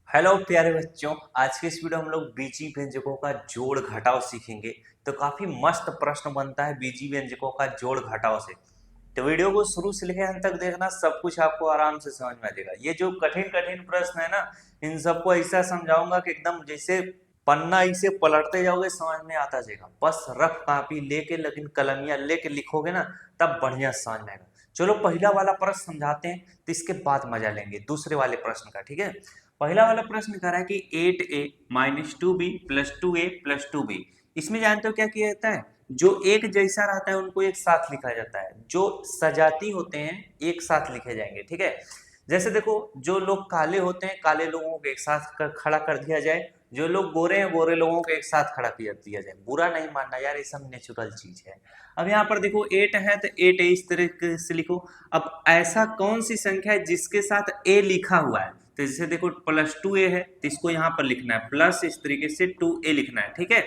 Hello प्यारे बच्चों, आज के इस वीडियो में हम लोग बीजी व्यंजकों का जोड़ घटाव सीखेंगे। तो काफी मस्त प्रश्न बनता है बीजी व्यंजकों का जोड़ घटाव से। तो वीडियो को शुरू से लेकर अंत तक देखना, सब कुछ आपको आराम से समझ में आ जाएगा। ये जो कठिन कठिन प्रश्न है ना, इन सबको ऐसा समझाऊंगा कि एकदम जैसे पन्ना इसे पलटते जाओगे समझ में आता जाएगा। बस रफ कॉपी लेके लेकिन कलमिया लेके लिखोगे ना, तब बढ़िया समझ में आएगा। चलो पहला वाला प्रश्न समझाते हैं, तो इसके बाद मजा लेंगे दूसरे वाले प्रश्न का। ठीक है, पहला वाला प्रश्न कह रहा है कि 8a minus 2b plus 2a plus 2b। इसमें जानते हो क्या किया जाता है? जो एक जैसा रहता है उनको एक साथ लिखा जाता है, जो सजाती होते हैं एक साथ लिखे जाएंगे। ठीक है, जैसे देखो, जो लोग काले होते हैं काले लोगों को एक साथ खड़ा कर दिया जाए, जो लोग गोरे हैं गोरे लोगों को एक साथ खड़ा किया दिया जाए। बुरा नहीं मानना यार, ये सब नेचुरल चीज है। अब यहाँ पर देखो 8 है तो 8 इस तरीके से लिखो। अब ऐसा कौन सी संख्या है जिसके साथ ए लिखा हुआ है? तो जैसे देखो +2a है तो इसको यहाँ पर लिखना है प्लस, इस तरीके से 2a लिखना है। ठीक है,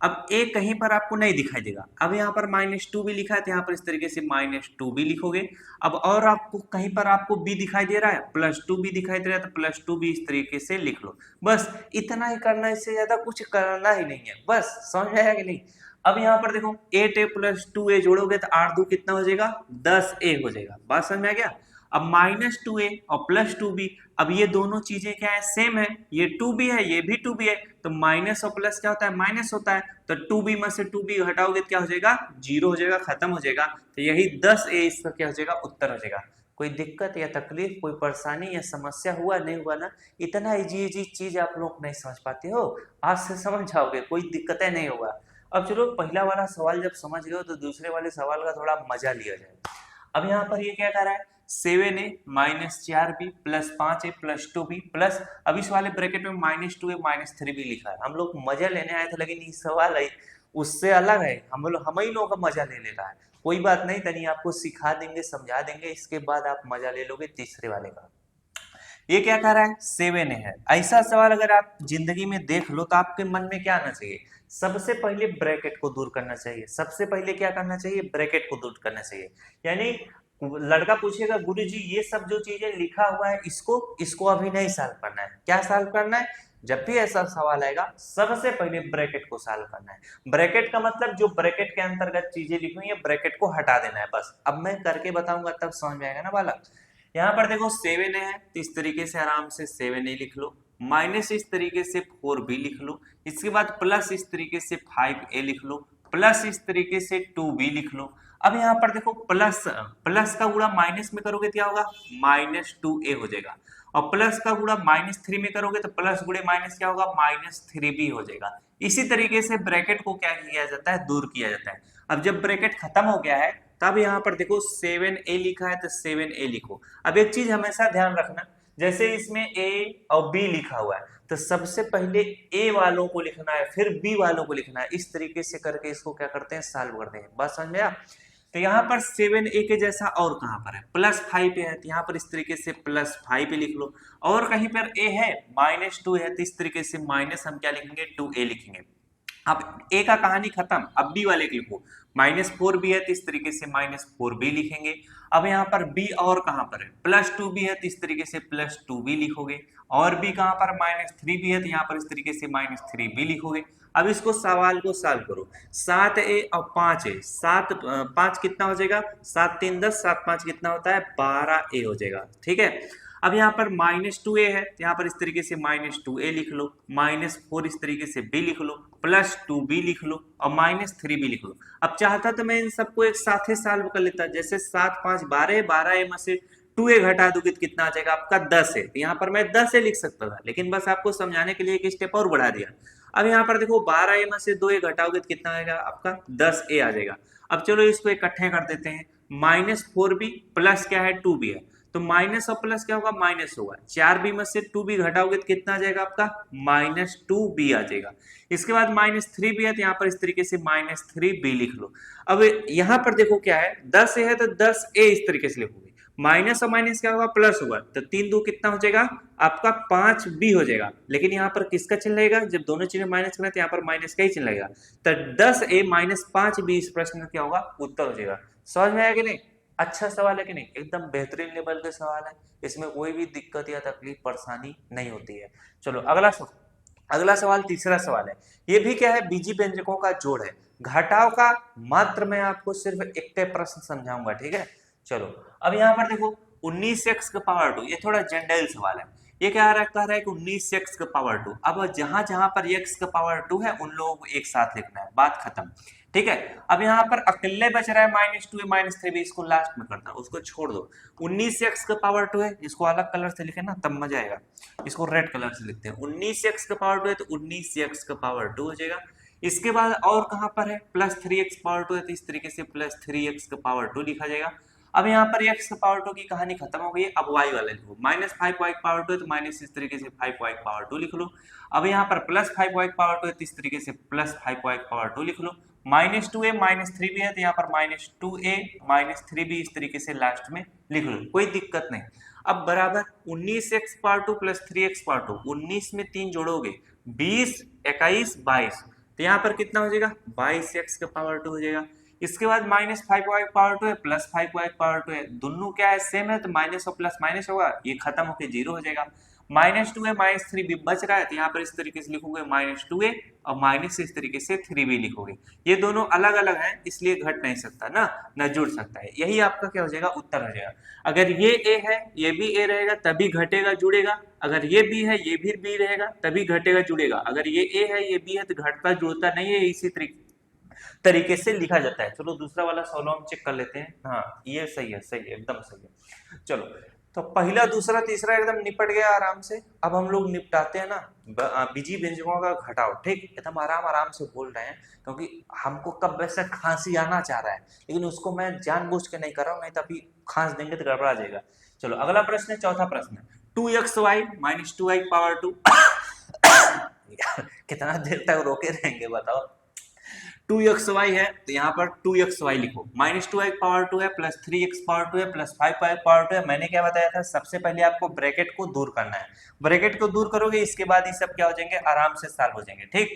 अब ए कहीं पर आपको नहीं दिखाई देगा। अब यहाँ पर -2 भी लिखा है तो यहाँ पर इस तरीके से -2 भी लिखोगे। अब और आपको कहीं पर आपको बी दिखाई दे रहा है, +2 भी दिखाई दे रहा है तो +2 भी इस तरीके से लिख लो। बस इतना ही करना, इससे ज्यादा कुछ करना ही नहीं है। बस समझ आया कि नहीं? अब यहाँ पर देखो 8a + 2a जोड़ोगे तो 8 2 कितना हो जाएगा? 10a हो जाएगा। बात समझ में आ गया? अब -2a और +2b, अब ये दोनों चीजें क्या है? सेम है। ये 2b है, ये भी 2b है, तो माइनस और प्लस क्या होता है? माइनस होता है। तो 2b में से 2b हटाओगे तो क्या हो जाएगा? 0 हो जाएगा, खत्म हो जाएगा। तो यही 10a इसका क्या हो जाएगा? उत्तर हो जाएगा। कोई दिक्कत या तकलीफ, कोई परेशानी या समस्या हुआ नहीं हुआ ना? इतना इजी इजी चीज आप लोग नहीं समझ पाते हो, आज से समझ जाओगे, कोई दिक्कतें नहीं होगा। अब चलो पहला वाला सवाल जब समझ गए हो तो दूसरे वाले सवाल का थोड़ा मजा लिया जाए। अब यहाँ पर ये क्या कर रहा है? 7a minus 4b plus 5a plus 2b plus, अब इस वाले ब्रैकेट में -2a -3b लिखा है। हम लोग मजा लेने आए थे लेकिन ये सवाल है उससे अलग है। हम ही लोगों का मजा ले लेना है। कोई बात नहीं, तनी आपको सिखा देंगे, समझा देंगे, इसके बाद आप मजा ले लोगे तीसरे वाले का। ये क्या कह रहा है? 7a है। ऐसा सवाल अगर आप जिंदगी में देख लो तो आपके मन में क्या आना चाहिए? सबसे पहले ब्रैकेट को दूर करना चाहिए। सबसे पहले क्या करना चाहिए? ब्रैकेट को दूर करना चाहिए। यानी लड़का पूछेगा गुरुजी ये सब जो चीजें लिखा हुआ है इसको इसको अभी नहीं सॉल्व करना है। क्या सॉल्व करना है? जब भी ऐसा सवाल आएगा सबसे पहले ब्रैकेट को सॉल्व करना है। ब्रैकेट का मतलब जो ब्रैकेट के अंतर्गत चीजें लिखी हुई है ब्रैकेट को हटा देना है। बस अब मैं करके बताऊंगा तब समझ में आएगा ना बालक। यहाँ पर देखो 7 है तो इस तरीके से आराम से 7a लिख लो, माइनस इस तरीके से 4b लिख लो, इसके बाद प्लस इस तरीके से 5a लिख लो, प्लस इस तरीके से 2b लिख लो। अब यहाँ पर देखो प्लस प्लस का गुणा माइनस में करोगे क्या होगा? -2a हो जाएगा। और प्लस का गुणा -3 में करोगे तो प्लस गुणे माइनस क्या होगा? -3b हो जाएगा। इसी तरीके से ब्रैकेट को क्या किया जाता है? दूर किया जाता है। अब जब ब्रैकेट खत्म हो गया है तब यहाँ पर देखो 7a लिखा है तो 7a लिखो। अब एक चीज हमेशा ध्यान रखना, जैसे इसमें a और b लिखा हुआ है तो सबसे पहले a वालों को लिखना है फिर b वालों को लिखना है। इस तरीके से करके इसको क्या करते हैं? सॉल्व करते हैं। बात समझ में आया? तो यहाँ पर 7a के जैसा और कहाँ पर है? +5a है तो यहाँ पर इस तरीके से +5 लिख लो। और कहीं पर a है -2 है तो इस तरीके से माइनस हम क्या लिखेंगे? 2a लिखेंगे। अब ए का कहानी खत्म। अब बी वाले के लिखो, -4b है तो इस तरीके से -4b लिखेंगे। अब यहाँ पर बी और कहाँ पर है? +2b है तो इस तरीके से +2b लिखोगे। और बी कहाँ पर? -3b है तो यहाँ पर इस तरीके से -3b लिखोगे। अब इसको सवाल को सॉल्व करो। 7a और 5a, 7 5 कितना हो जाएगा? 7 3 10, 7 5 कितना होता है? 12a हो जाएगा। ठीक है, अब यहाँ पर -2a है तो यहाँ पर इस तरीके से -2a लिख लो, -4 इस तरीके से b लिख लो, +2b लिख लो और -3b लिख लो। अब चाहता तो मैं इन सबको एक साथ ही सॉल्व कर लेता, जैसे 7 5 12, 12a में से 2a घटा दोगे तो कितना आ जाएगा आपका? 10 है। तो यहाँ पर मैं 10a लिख सकता था लेकिन बस आपको समझाने के लिए एक स्टेप और बढ़ा दिया। अब यहाँ पर देखो 12a में से 2a घटाओगे तो कितना आएगा आपका? 10a आ जाएगा। अब चलो इसको इकट्ठे कर देते हैं। -4b प्लस क्या है? 2b है, तो माइनस और प्लस क्या होगा? माइनस होगा। 4b में से 2b घटाओगे तो कितना आ जाएगा आपका? -2b आ जाएगा। इसके बाद -3b है तो यहाँ पर इस तरीके से -3b लिख लो। अब यहाँ पर देखो क्या है? 10a है तो 10a इस तरीके से लिखोगे। माइनस और माइनस क्या होगा? प्लस होगा। तो 3 2 कितना हो जाएगा आपका? 5b हो जाएगा। लेकिन यहाँ पर किसका चिन्ह लगेगा? जब दोनों चीजें माइनस करें तो यहाँ पर माइनस का ही चिन्ह लगेगा। तो 10a -5b इस प्रश्न का क्या होगा? उत्तर हो जाएगा। समझ में आया कि नहीं? अच्छा सवाल है कि नहीं, एकदम बेहतरीन लेवल के सवाल है, इसमें कोई भी दिक्कत या तकलीफ परेशानी नहीं होती है। चलो अगला सवाल तीसरा सवाल है। ये भी क्या है, बीजी व्यंजकों का जोड़ है, घटाव का। मात्र मैं आपको सिर्फ एक के प्रश्न समझाऊंगा, ठीक है। चलो अब यहाँ पर देखो 19x का पावर 2, ये थोड़ा जनरल सवाल है। ये क्या कह रहा है कि 19x का पावर 2। अब जहां जहां पर x का पावर 2 है उन लोगों को एक साथ लिखना है, बात खत्म, ठीक है। अब यहाँ पर अकेले बच रहा है -2 -3b, इसको लास्ट में करना, उसको छोड़ दो। 19x का पावर 2 है, इसको अलग कलर से लिखे ना तब मजा आएगा, इसको रेड कलर से लिखते हैं। 19x का पावर 2 है तो 19x का पावर 2 हो जाएगा। इसके बाद और कहां पर है, +3x पावर 2 है तो इस तरीके से +3x का पावर 2 लिखा जाएगा। अब यहाँ पर x का पावर 2 की कहानी खत्म हो गई है। अब y वाला लिखो, -5y पावर 2 है तो माइनस इस तरीके से 5y पावर 2 लिख लो। अब यहाँ पर +5y पावर 2 है तो इस तरीके से +5y पावर 2 लिख लो। -2a -3b है तो यहाँ पर -2a -3b इस तरीके से लास्ट में लिख लो, कोई दिक्कत नहीं। अब बराबर 19x पावर 2 +3x पावर 2, 19 में 3 जोड़ोगे 20 21 22, तो यहाँ पर कितना हो जाएगा 22x का पावर 2 हो जाएगा। इसके बाद -5y पावर 2 है +5y पावर 2 है, दोनों क्या है सेम है तो माइनस और प्लस माइनस होगा, ये खत्म होकर 0 हो जाएगा। -2a -3b बच रहा है तो यहाँ पर इस तरीके से लिखोगे -2a और माइनस इस तरीके से 3b लिखोगे। ये दोनों अलग अलग हैं इसलिए घट नहीं सकता ना, न जुड़ सकता है, यही आपका क्या हो जाएगा उत्तर हो जाएगा। अगर ये a है ये भी a रहेगा तभी घटेगा जुड़ेगा, अगर ये b है ये भी b रहेगा तभी घटेगा जुड़ेगा, अगर ये a है ये b है तो घटता जुड़ता नहीं है, इसी तरीके से लिखा जाता है। चलो दूसरा वाला सवाल हम चेक कर लेते हैं। हाँ ये सही है एकदम सही है। चलो तो पहला दूसरा तीसरा एकदम निपट गया आराम से। अब हम लोग निपटाते हैं ना बीजी व्यंजकों का घटाव, ठीक एकदम आराम से बोल रहे हैं क्योंकि हमको कब वैसे खांसी आना चाह रहा है, लेकिन उसको मैं जानबूझ के नहीं कर रहा हूँ, नहीं तो अभी खांस देंगे तो गड़बड़ा जाएगा। चलो अगला प्रश्न है, चौथा प्रश्न है 2xy -2y पावर 2 कितना देर तक रोके रहेंगे बताओ। 2xy है तो यहाँ पर 2xy लिखो, -2y पावर 2 है +3x पावर 2 है +5y पावर 2 है। मैंने क्या बताया था, सबसे पहले आपको ब्रैकेट को दूर करना है, ब्रैकेट को दूर करोगे इसके बाद ये सब क्या हो जाएंगे आराम से सॉल्व हो जाएंगे, ठीक।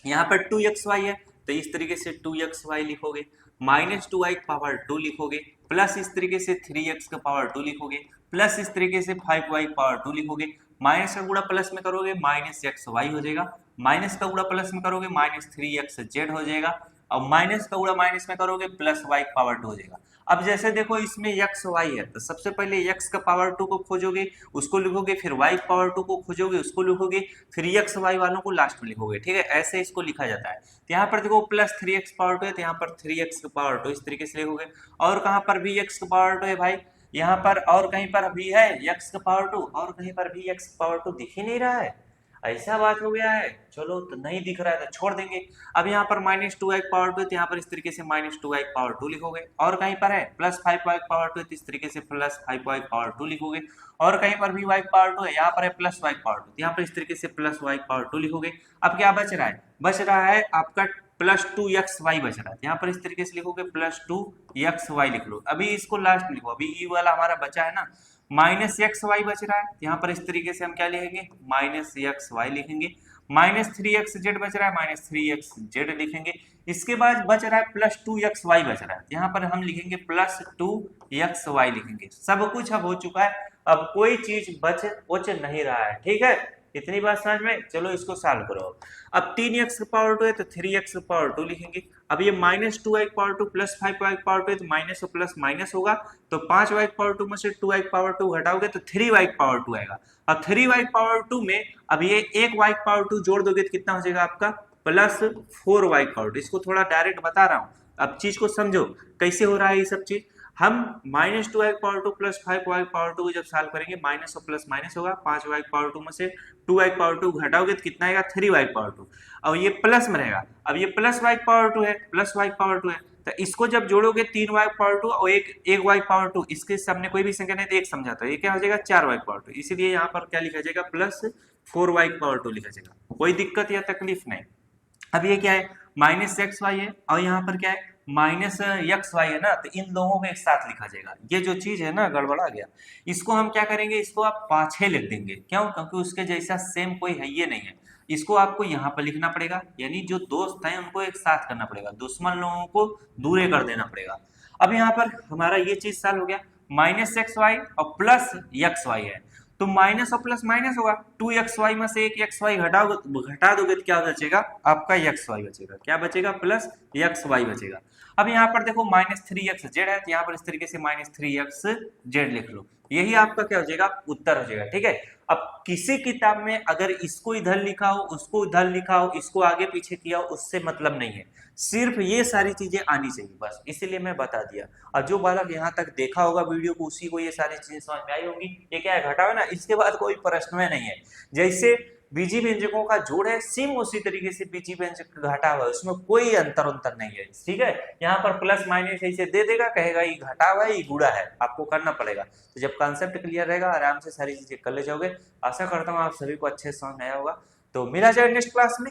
यहाँ पर 2xy है तो इस तरीके से 2xy लिखोगे, -2y पावर 2 लिखोगे, प्लस इस तरीके से 3x का पावर 2 लिखोगे, प्लस इस तरीके से 5y पावर 2 लिखोगे, माइनस का गुणा प्लस में करोगे -xy हो जाएगा, माइनस का गुणा प्लस में करोगे -3xz हो जाएगा, और माइनस का गुणा माइनस में करोगे +y पावर 2 हो जाएगा। अब जैसे देखो इसमें x y है तो सबसे पहले x का पावर 2 को खोजोगे उसको लिखोगे, फिर y पावर 2 को खोजोगे उसको लिखोगे, फिर x y वालों को लास्ट में लिखोगे, ठीक है, ऐसे इसको लिखा जाता है। तो यहाँ पर देखो +3x पावर 2 है तो यहाँ पर 3x का पावर 2 इस तरीके से लिखोगे। और कहाँ पर भी x का पावर 2 है भाई, यहाँ पर और कहीं पर भी है x का पावर 2, और कहीं पर भी x का पावर 2 दिख ही नहीं रहा है, ऐसा बात हो गया है। चलो तो नहीं दिख रहा है तो छोड़ देंगे। अब यहाँ पर -2y पावर 2 तो यहाँ पर इस तरीके से -2y पावर 2 लिखोगे, और कहीं पर है +5y पावर 2 तो इस तरीके से +5y पावर 2 लिखोगे, और कहीं पर भी y पावर 2 है यहाँ पर है +y पावर 2 यहाँ पर इस तरीके से +y पावर 2 लिखोगे। अब क्या बच रहा है, बच रहा है आपका +2xy बच रहा है, यहाँ पर इस तरीके से लिखोगे +2xy लिख लो। अभी इसको लास्ट में लिखो, अभी ई वाला हमारा बचा है ना, -xy बच रहा है यहाँ पर इस तरीके से हम क्या लिखेंगे -xy लिखेंगे, -3xz बच रहा है -3xz लिखेंगे। इसके बाद बच रहा है +2xy बच रहा है, यहाँ पर हम लिखेंगे +2xy लिखेंगे। सब कुछ अब हो चुका है, अब कोई चीज बच नहीं रहा है, ठीक है, इतनी बात समझ में। चलो इसको सॉल्व करो। अब 3x का पावर 2 है तो 3x का पावर 2 लिखेंगे। अब ये -2y पावर 2 +5y पावर 2 है तो माइनस और प्लस माइनस होगा, तो 5y पावर 2 में से 2y पावर 2 घटाओगे तो 3y पावर 2 आएगा। अब 3y पावर 2 में अब ये एक y पावर 2 जोड़ दोगे तो कितना हो जाएगा आपका +4y पावर 2। इसको थोड़ा डायरेक्ट बता रहा हूँ, अब चीज को समझो कैसे हो रहा है ये सब चीज। हम -2y पावर 2 +5y पावर 2 को जब सॉल्व करेंगे माइनस और प्लस माइनस होगा, 5y पावर 2 में से 2y पावर 2 घटाओगे तो कितना आएगा 3y पावर 2, और ये प्लस में रहेगा। अब ये +y पावर 2 है, +y पावर 2 है तो इसको जब जोड़ोगे 3y पावर 2 और एक y पावर 2, इसके सामने कोई भी संख्या नहीं तो एक समझाता है, ये क्या हो जाएगा 4y पावर 2, इसीलिए यहाँ पर क्या लिखा जाएगा +4y पावर 2 लिखा जाएगा, कोई दिक्कत या तकलीफ नहीं। अब ये क्या है -xy है और यहाँ पर क्या है -xy है ना, तो इन दोनों को एक साथ लिखा जाएगा। ये जो चीज है ना गड़बड़ा गया, इसको हम क्या करेंगे, इसको आप पाछे लिख देंगे, क्यों, क्योंकि उसके जैसा सेम कोई है ये नहीं है। इसको आपको यहाँ पर लिखना पड़ेगा, यानी जो दोस्त हैं उनको एक साथ करना पड़ेगा, दुश्मन लोगों को दूर कर देना पड़ेगा। अब यहाँ पर हमारा ये चीज सॉल्व हो गया, माइनस एक्स वाई और प्लस एक्स वाई है, तो माइनस और प्लस माइनस होगा, 2xy में से एक एक्स वाई घटा दोगे तो क्या बचेगा आपका एक्स वाई बचेगा, क्या बचेगा प्लस एक्स वाई बचेगा। अब यहाँ पर देखो माइनस 3x z है, तो यहाँ पर इस तरीके से माइनस 3x z लिख लो, यही आपका क्या हो जाएगा उत्तर हो जाएगा। ठीक है, अब किसी किताब में अगर इसको इधर लिखा हो, उसको इधर लिखा हो, इसको आगे पीछे किया हो, उससे मतलब नहीं है, सिर्फ ये सारी चीजें आनी चाहिए बस, इसीलिए मैं बता दिया। और जो बालक यहाँ तक देखा होगा वीडियो को उसी को ये सारी चीजें समझ में आई होगी। ये क्या है घटाव है ना, इसके बाद कोई प्रश्न में नहीं है। जैसे बीजी व्यंजकों का जोड़ है सेम उसी तरीके से बीजी व्यंजक घटाव है, उसमें कोई अंतर नहीं है। ठीक है, यहाँ पर प्लस माइनस ऐसे दे देगा, कहेगा ये घटाव है ये गुणा है, आपको करना पड़ेगा। तो जब कॉन्सेप्ट क्लियर रहेगा आराम से सारी चीजें कर ले जाओगे। आशा करता हूँ आप सभी को अच्छे से समझ में आया होगा। तो मिला जाए नेक्स्ट क्लास में।